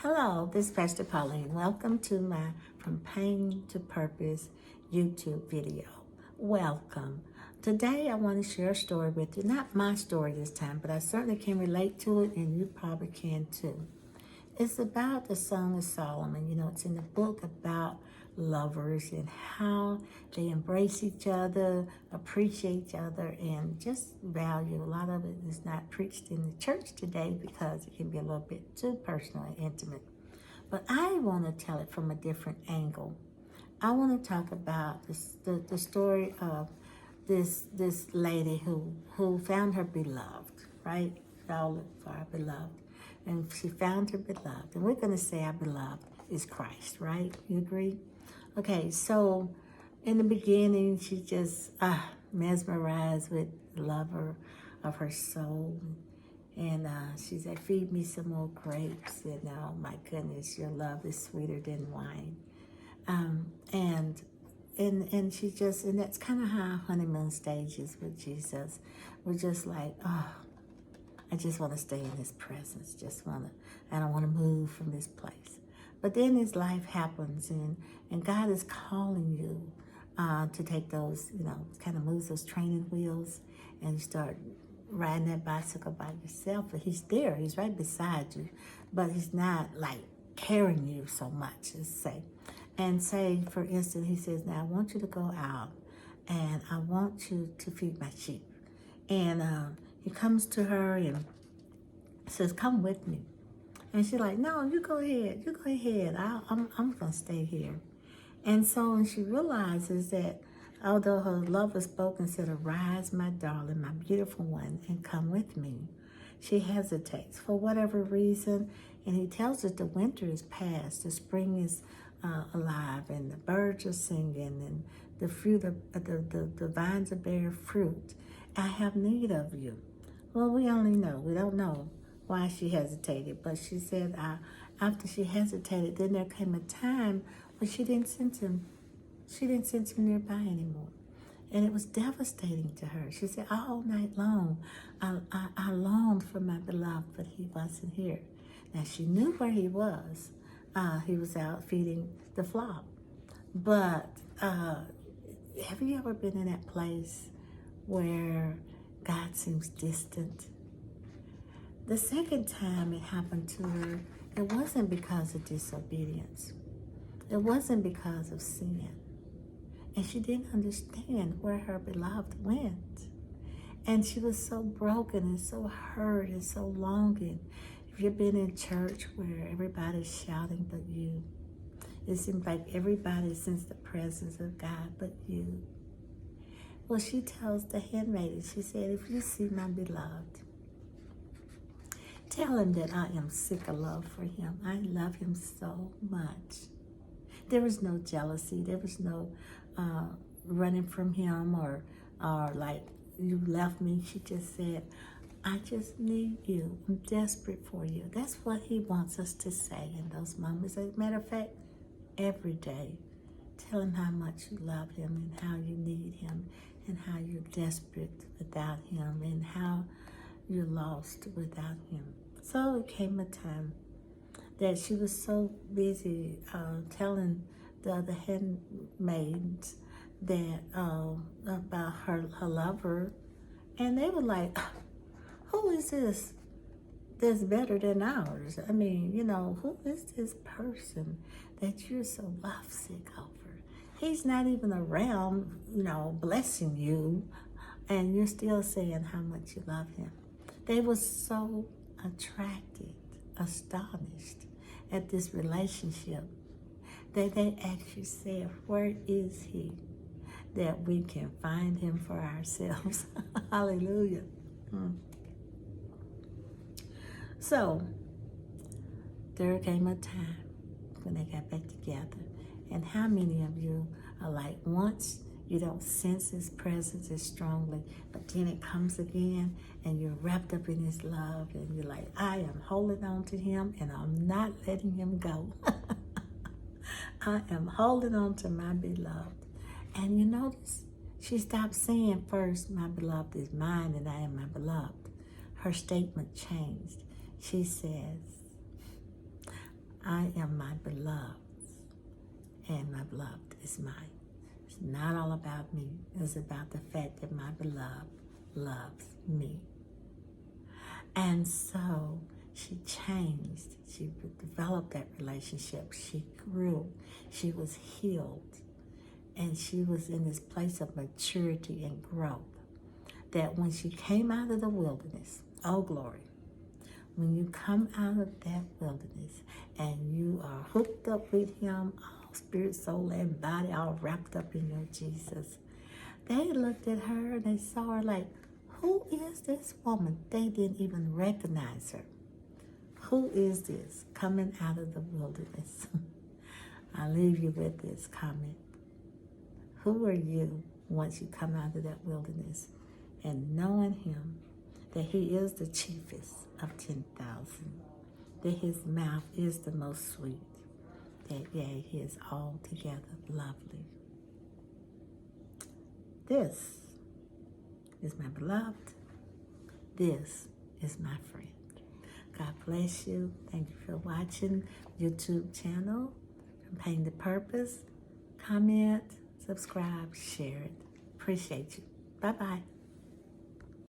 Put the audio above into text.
Hello, this is Pastor Pauline. Welcome to my From Pain to Purpose YouTube video. Welcome. Today I want to share a story with you. Not my story this time, but I certainly can relate to it and you probably can too. It's about the Song of Solomon. It's in the book about lovers and how they embrace each other, appreciate each other, and just value. A lot of it is not preached in the church today because it can be a little bit too personal and intimate. But I want to tell it from a different angle. I want to talk about the story of this lady who found her beloved, right? We all look for our beloved. And she found her beloved. And we're going to say our beloved is Christ, right? You agree? Okay, so in the beginning, she just mesmerized with the lover of her soul. And she said, feed me some more grapes. And oh my goodness, your love is sweeter than wine. And she just, and that's kind of how honeymoon stages with Jesus. We're just like, oh, I just want to stay in his presence. I don't want to move from this place. But then as life happens and God is calling you to take those, kind of moves those training wheels and you start riding that bicycle by yourself. But he's there, he's right beside you, but he's not like carrying you so much, let's say. And say, for instance, he says, now I want you to go out and I want you to feed my sheep. And he comes to her and says, come with me. And she's like, no, you go ahead. I'm going to stay here. And so when she realizes that although her lover spoke and said, arise, my darling, my beautiful one, and come with me, she hesitates for whatever reason. And he tells her the winter is past, the spring is alive, and the birds are singing, and the fruit, the vines are bearing fruit. I have need of you. Well, we don't know why she hesitated, but she said after she hesitated, then there came a time when she didn't sense him nearby anymore. And it was devastating to her. She said, all night long, I longed for my beloved, but he wasn't here. Now, she knew where he was. He was out feeding the flock. But have you ever been in that place where God seems distant? The second time it happened to her, it wasn't because of disobedience. It wasn't because of sin. And she didn't understand where her beloved went. And she was so broken and so hurt and so longing. If you've been in church where everybody's shouting but you, it seems like everybody sensed the presence of God but you. Well, she tells the handmaiden, she said, if you see my beloved, tell him that I am sick of love for him. I love him so much. There was no jealousy. There was no running from him or like, you left me. She just said, I just need you. I'm desperate for you. That's what he wants us to say in those moments. As a matter of fact, every day, tell him how much you love him and how you need him and how you're desperate without him and how you're lost without him. So it came a time that she was so busy telling the other handmaids that about her lover, and they were like, who is this that's better than ours? I mean, who is this person that you're so lovesick over? He's not even around, blessing you, and you're still saying how much you love him. They were so attracted, astonished at this relationship that they actually said, where is he that we can find him for ourselves? Hallelujah. So there came a time when they got back together. And how many of you are like, once you don't sense his presence as strongly, but then it comes again and you're wrapped up in his love and you're like, I am holding on to him and I'm not letting him go. I am holding on to my beloved. And you notice she stopped saying first, my beloved is mine and I am my beloved. Her statement changed. She says, I am my beloved's, and my beloved is mine. It's not all about me. It's about the fact that my beloved loves me. And so she changed. She developed that relationship. She grew. She was healed. And she was in this place of maturity and growth. That when she came out of the wilderness, oh glory, when you come out of that wilderness and you are hooked up with him, all spirit, soul, and body, all wrapped up in your Jesus, they looked at her and they saw her like, who is this woman? They didn't even recognize her. Who is this coming out of the wilderness? I'll leave you with this comment. Who are you once you come out of that wilderness and knowing him, that he is the chiefest of 10,000, that his mouth is the most sweet, that yea, he is altogether lovely. This is my beloved. This is my friend. God bless you. Thank you for watching YouTube channel from Pain to Purpose. Comment, subscribe, share it. Appreciate you. Bye-bye.